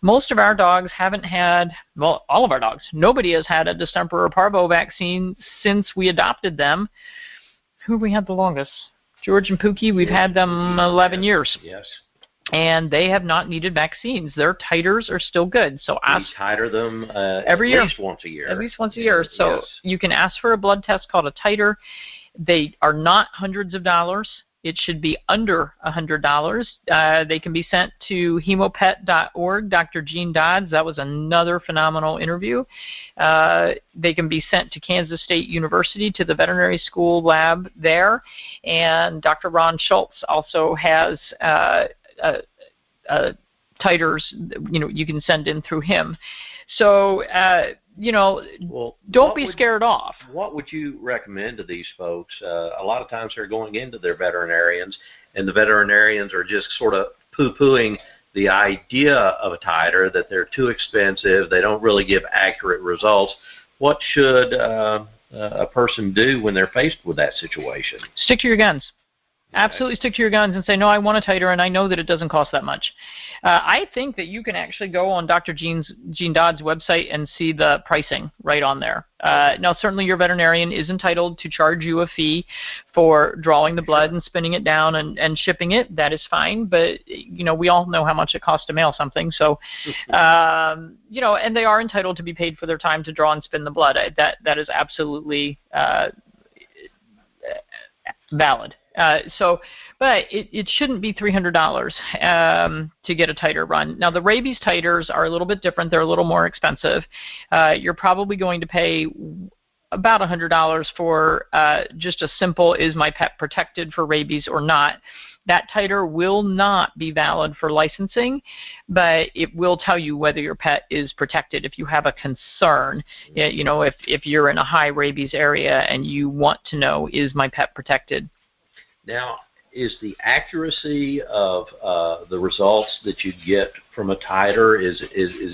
Most of our dogs haven't had, well, all of our dogs, nobody has had a distemper or parvo vaccine since we adopted them. Who have we had the longest? George and Pookie, we've had them 11 years. Yes. And they have not needed vaccines. Their titers are still good. So we titer them every year. At least once a year. At least once a year. So you can ask for a blood test called a titer. They are not hundreds of dollars. It should be under $100. They can be sent to hemopet.org. Dr. Gene Dodds, that was another phenomenal interview. They can be sent to Kansas State University to the veterinary school lab there. And Dr. Ron Schultz also has titers, you can send in through him. So, don't be scared off. What would you recommend to these folks? A lot of times they're going into their veterinarians, and the veterinarians are just sort of poo-pooing the idea of a titer, that they're too expensive, they don't really give accurate results. What should a person do when they're faced with that situation? Stick to your guns. Absolutely stick to your guns and say, no, I want a titer, and I know that it doesn't cost that much. I think that you can actually go on Dr. Gene Dodd's website and see the pricing right on there. Now, certainly your veterinarian is entitled to charge you a fee for drawing the blood and spinning it down and shipping it. That is fine, but, we all know how much it costs to mail something. So, and they are entitled to be paid for their time to draw and spin the blood. That is absolutely valid. But it shouldn't be $300 to get a titer run. Now, the rabies titers are a little bit different. They're a little more expensive. You're probably going to pay about $100 for just a simple, is my pet protected for rabies or not? That titer will not be valid for licensing, but it will tell you whether your pet is protected if you have a concern. If you're in a high rabies area and you want to know, is my pet protected? Now, is the accuracy of the results that you get from a titer, is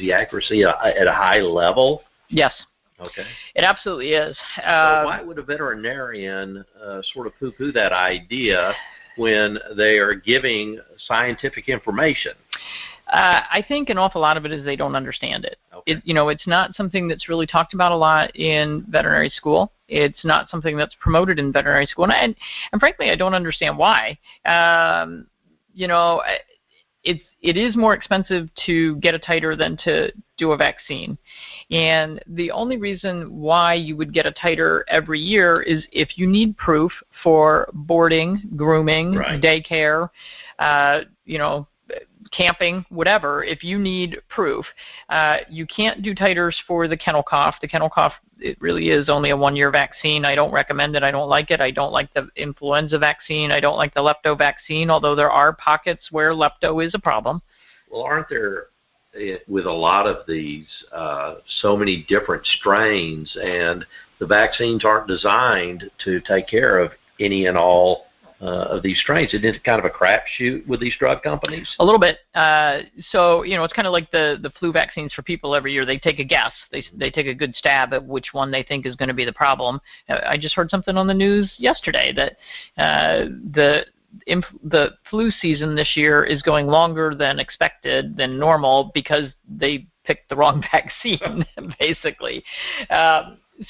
the accuracy at a high level? Yes. Okay. It absolutely is. So why would a veterinarian sort of poo-poo that idea when they are giving scientific information? I think an awful lot of it is they don't understand it. Okay. It's not something that's really talked about a lot in veterinary school. It's not something that's promoted in veterinary school, and frankly, I don't understand why. It is more expensive to get a titer than to do a vaccine, and the only reason why you would get a titer every year is if you need proof for boarding, grooming, right, daycare, camping, whatever. If you need proof, you can't do titers for the kennel cough. The kennel cough, it really is only a 1-year vaccine. I don't recommend it. I don't like it. I don't like the influenza vaccine. I don't like the lepto vaccine, although there are pockets where lepto is a problem. Well, aren't there, with a lot of these, so many different strains, and the vaccines aren't designed to take care of any and all of these strains? Isn't it kind of a crapshoot with these drug companies? A little bit. So, it's kind of like the flu vaccines for people every year. They take a guess. They take a good stab at which one they think is going to be the problem. I just heard something on the news yesterday that the flu season this year is going longer than expected, than normal, because they picked the wrong vaccine, basically.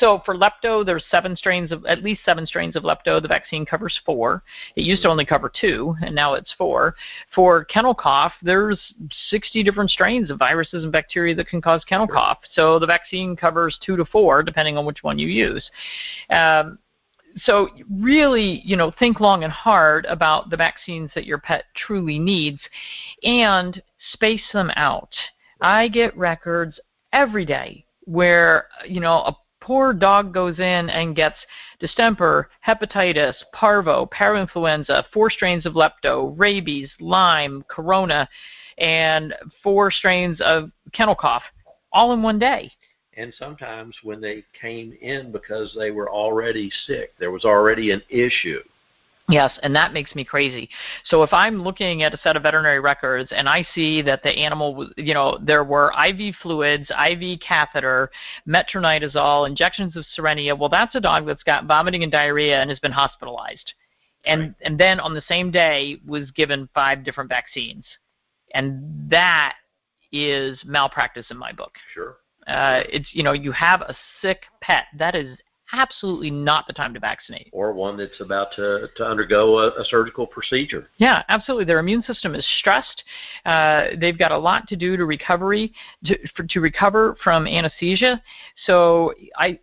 So for lepto, there's at least seven strains of lepto. The vaccine covers 4. It used to only cover 2, and now it's 4. For kennel cough, there's 60 different strains of viruses and bacteria that can cause kennel cough. So the vaccine covers 2 to 4, depending on which one you use. So really, think long and hard about the vaccines that your pet truly needs, and space them out. I get records every day where, a poor dog goes in and gets distemper, hepatitis, parvo, parainfluenza, 4 strains of lepto, rabies, Lyme, corona, and 4 strains of kennel cough, all in one day. And sometimes when they came in because they were already sick, there was already an issue. Yes, and that makes me crazy. So if I'm looking at a set of veterinary records and I see that the animal, there were IV fluids, IV catheter, metronidazole, injections of Serenia, well, that's a dog that's got vomiting and diarrhea and has been hospitalized. And then on the same day was given 5 different vaccines. And that is malpractice in my book. Sure. It's, you have a sick pet. That is absolutely not the time to vaccinate. Or one that's about to undergo a surgical procedure. Yeah, absolutely. Their immune system is stressed. They've got a lot to do to to recover from anesthesia. So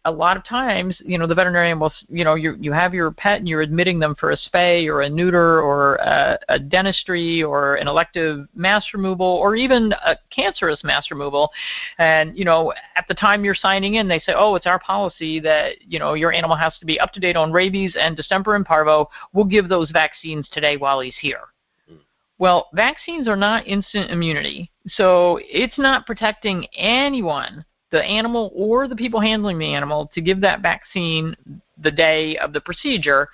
a lot of times, the veterinarian will, you have your pet and you're admitting them for a spay or a neuter or a dentistry or an elective mass removal or even a cancerous mass removal. And, at the time you're signing in, they say, oh, it's our policy that, your animal has to be up to date on rabies and distemper and parvo. We'll give those vaccines today while he's here. Well, vaccines are not instant immunity. So it's not protecting anyone, the animal or the people handling the animal, to give that vaccine the day of the procedure.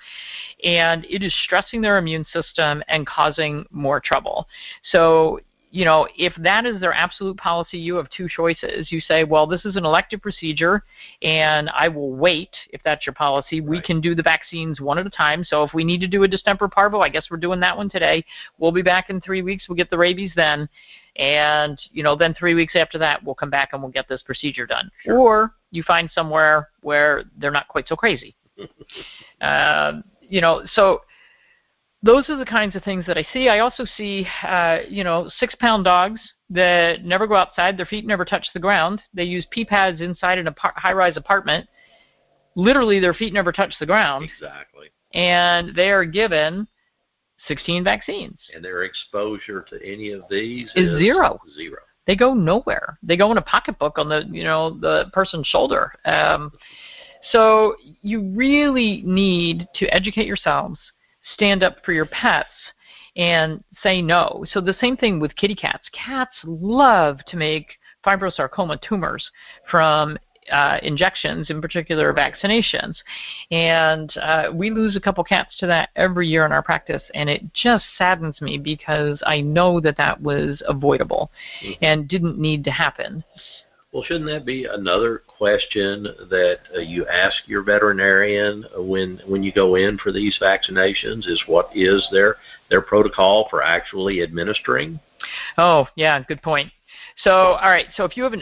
And it is stressing their immune system and causing more trouble. So, if that is their absolute policy, you have two choices. You say, well, this is an elective procedure, and I will wait, if that's your policy. We can do the vaccines one at a time. So if we need to do a distemper parvo, I guess we're doing that one today. We'll be back in 3 weeks. We'll get the rabies then. And, then 3 weeks after that, we'll come back and we'll get this procedure done. Sure. Or you find somewhere where they're not quite so crazy. So those are the kinds of things that I see. I also see, 6-pound dogs that never go outside. Their feet never touch the ground. They use pee pads inside a high-rise apartment. Literally, their feet never touch the ground. Exactly. And they are given 16 vaccines. And their exposure to any of these is zero. Zero. They go nowhere. They go in a pocketbook on the person's shoulder. So you really need to educate yourselves, stand up for your pets, and say no. So the same thing with kitty cats. Cats love to make fibrosarcoma tumors from injections, in particular vaccinations. And we lose a couple cats to that every year in our practice, and it just saddens me because I know that was avoidable and didn't need to happen. Well, shouldn't that be another question that you ask your veterinarian when you go in for these vaccinations, is what is their protocol for actually administering? Oh, yeah, good point. So, all right, so if you have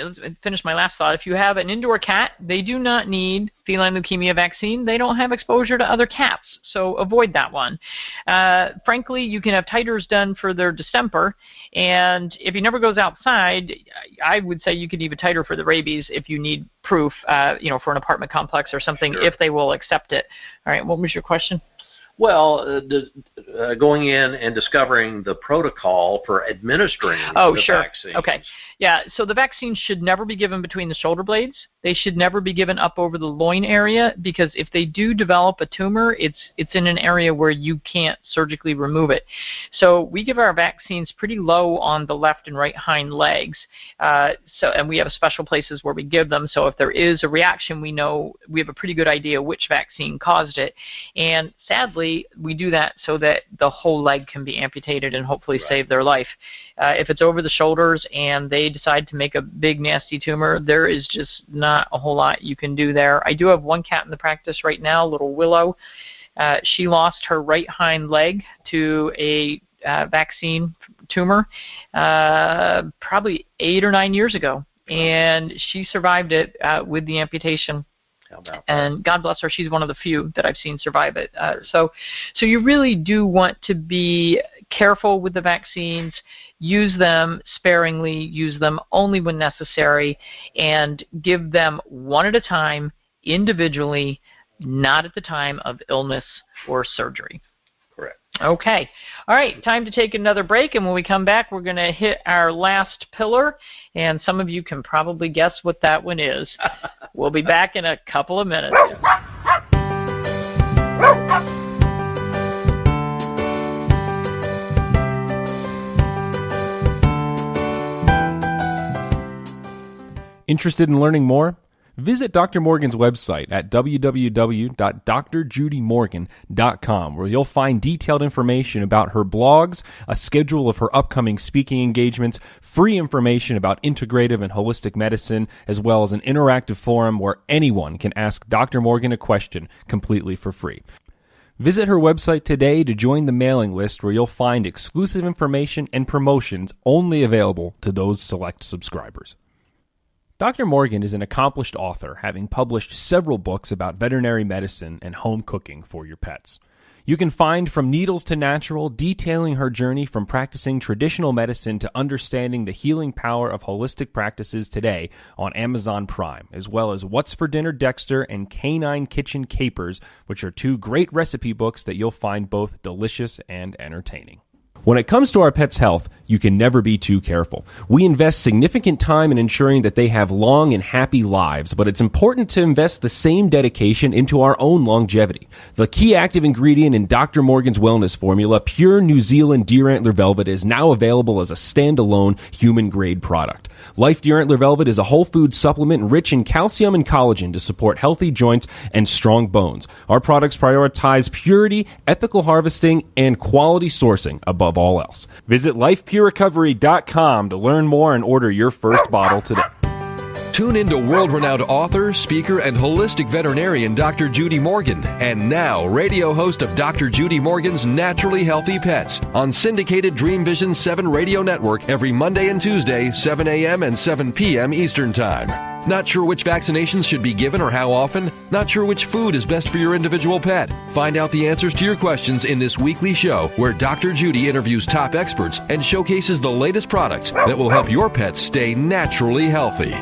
finish my last thought. If you have an indoor cat, they do not need feline leukemia vaccine. They don't have exposure to other cats, so avoid that one. Frankly, you can have titers done for their distemper, and if he never goes outside, I would say you could even titer for the rabies if you need proof, for an apartment complex or something, Sure. if they will accept it. All right, what was your question? Well, going in and discovering the protocol for administering the vaccines. Okay. Yeah, so the vaccines should never be given between the shoulder blades. They should never be given up over the loin area, because if they do develop a tumor, it's in an area where you can't surgically remove it. So we give our vaccines pretty low on the left and right hind legs. And we have special places where we give them. So if there is a reaction, we know we have a pretty good idea which vaccine caused it. And sadly, we do that so that the whole leg can be amputated and hopefully save their life. If it's over the shoulders and they decide to make a big nasty tumor, there is just not a whole lot you can do there. I do have one cat in the practice right now, little Willow. She lost her right hind leg to a vaccine tumor probably 8 or 9 years ago, and she survived it with the amputation. How about that? And God bless her, she's one of the few that I've seen survive it. So you really do want to be careful with the vaccines. Use them sparingly, use them only when necessary, and give them one at a time, individually, not at the time of illness or surgery. Correct. Okay. All right, time to take another break, and when we come back, we're going to hit our last pillar, and some of you can probably guess what that one is. We'll be back in a couple of minutes. Interested in learning more? Visit Dr. Morgan's website at www.drjudymorgan.com, where you'll find detailed information about her blogs, a schedule of her upcoming speaking engagements, free information about integrative and holistic medicine, as well as an interactive forum where anyone can ask Dr. Morgan a question completely for free. Visit her website today to join the mailing list where you'll find exclusive information and promotions only available to those select subscribers. Dr. Morgan is an accomplished author, having published several books about veterinary medicine and home cooking for your pets. You can find From Needles to Natural, detailing her journey from practicing traditional medicine to understanding the healing power of holistic practices today on Amazon Prime, as well as What's for Dinner Dexter and Canine Kitchen Capers, which are two great recipe books that you'll find both delicious and entertaining. When it comes to our pets' health, you can never be too careful. We invest significant time in ensuring that they have long and happy lives, but it's important to invest the same dedication into our own longevity. The key active ingredient in Dr. Morgan's wellness formula, pure New Zealand deer antler velvet, is now available as a standalone human-grade product. Life Deer Antler Velvet is a whole food supplement rich in calcium and collagen to support healthy joints and strong bones. Our products prioritize purity, ethical harvesting, and quality sourcing above all else. Visit lifepurerecovery.com to learn more and order your first bottle today. Tune into world-renowned author, speaker, and holistic veterinarian Dr. Judy Morgan, and now radio host of Dr. Judy Morgan's Naturally Healthy Pets on syndicated Dreamvisions 7 radio network every Monday and Tuesday, 7 a.m. and 7 p.m. Eastern Time. Not sure which vaccinations should be given or how often? Not sure which food is best for your individual pet? Find out the answers to your questions in this weekly show where Dr. Judy interviews top experts and showcases the latest products that will help your pets stay naturally healthy.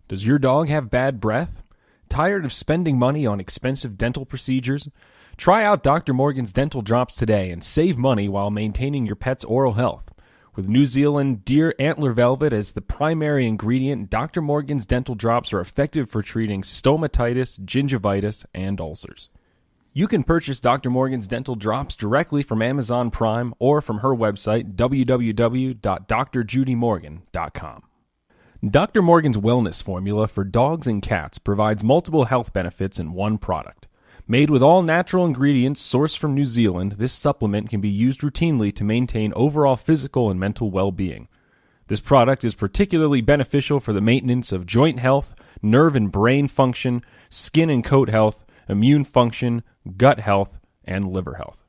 Does your dog have bad breath? Tired of spending money on expensive dental procedures? Try out Dr. Morgan's Dental Drops today and save money while maintaining your pet's oral health. With New Zealand deer antler velvet as the primary ingredient, Dr. Morgan's Dental Drops are effective for treating stomatitis, gingivitis, and ulcers. You can purchase Dr. Morgan's Dental Drops directly from Amazon Prime or from her website, www.drjudymorgan.com. Dr. Morgan's Wellness Formula for dogs and cats provides multiple health benefits in one product. Made with all natural ingredients sourced from New Zealand, this supplement can be used routinely to maintain overall physical and mental well-being. This product is particularly beneficial for the maintenance of joint health, nerve and brain function, skin and coat health, immune function, gut health, and liver health.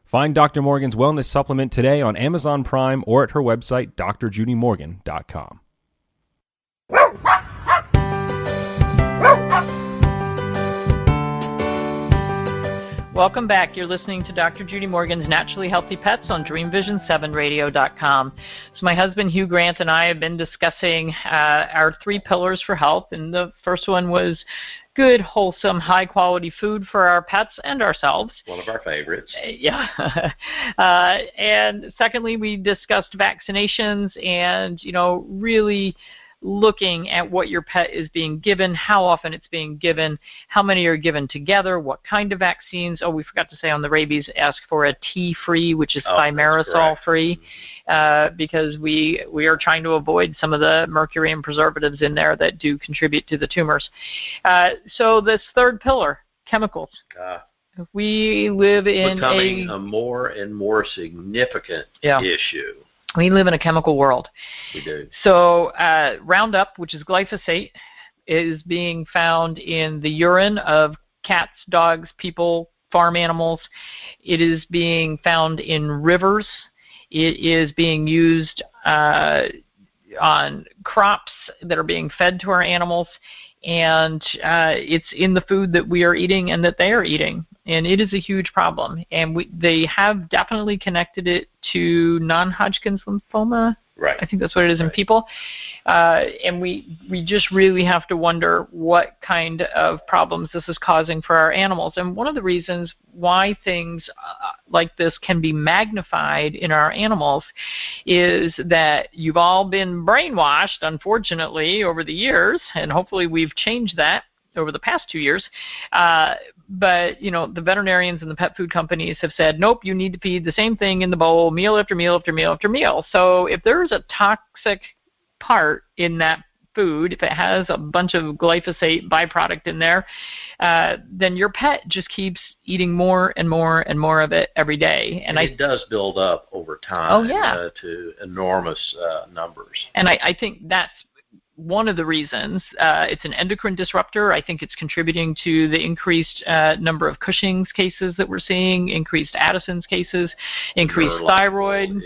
Find Dr. Morgan's Wellness Supplement today on Amazon Prime or at her website, drjudymorgan.com. Welcome back. You're listening to Dr. Judy Morgan's Naturally Healthy Pets on Dreamvisions7radio.com. So my husband Hugh Grant and I have been discussing our 3 pillars for health, and the first one was good, wholesome, high-quality food for our pets and ourselves. One of our favorites. Yeah. And secondly, we discussed vaccinations and, really looking at what your pet is being given, how often it's being given, how many are given together, what kind of vaccines. Oh, we forgot to say on the rabies, ask for a T-free, which is thimerosal-free, because we are trying to avoid some of the mercury and preservatives in there that do contribute to the tumors. So this third pillar, chemicals. We live in becoming a more and more significant issue. We live in a chemical world. We do. So Roundup, which is glyphosate, is being found in the urine of cats, dogs, people, farm animals. It is being found in rivers. It is being used on crops that are being fed to our animals. And it's in the food that we are eating and that they are eating. And it is a huge problem. And they have definitely connected it to non-Hodgkin's lymphoma. Right. I think that's what it is in people. And we just really have to wonder what kind of problems this is causing for our animals. And one of the reasons why things like this can be magnified in our animals is that you've all been brainwashed, unfortunately, over the years, and hopefully we've changed that over the past 2 years. But, the veterinarians and the pet food companies have said, nope, you need to feed the same thing in the bowl meal after meal after meal after meal. So if there's a toxic part in that food, if it has a bunch of glyphosate byproduct in there, then your pet just keeps eating more and more and more of it every day. And it does build up over time to to enormous numbers. And I think that's one of the reasons. It's an endocrine disruptor. I think it's contributing to the increased number of Cushing's cases that we're seeing, increased Addison's cases, increased thyroid.